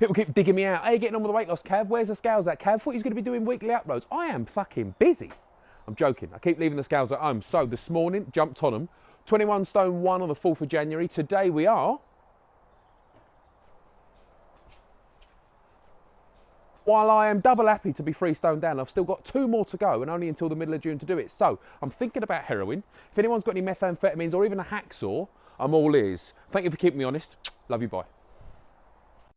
People keep digging me out. How you getting on with the weight loss, Cav? Where's the scales at, Cav? Thought you was going to be doing weekly uploads. I am fucking busy. I'm joking. I keep leaving the scales at home. So this morning, jumped on them. 21 stone 1 on the 4th of January. Today we are... While I am double happy to be 3 stone down, I've still got 2 more to go and only until the middle of June to do it. So I'm thinking about heroin. If anyone's got any methamphetamines or even a hacksaw, I'm all ears. Thank you for keeping me honest. Love you, bye.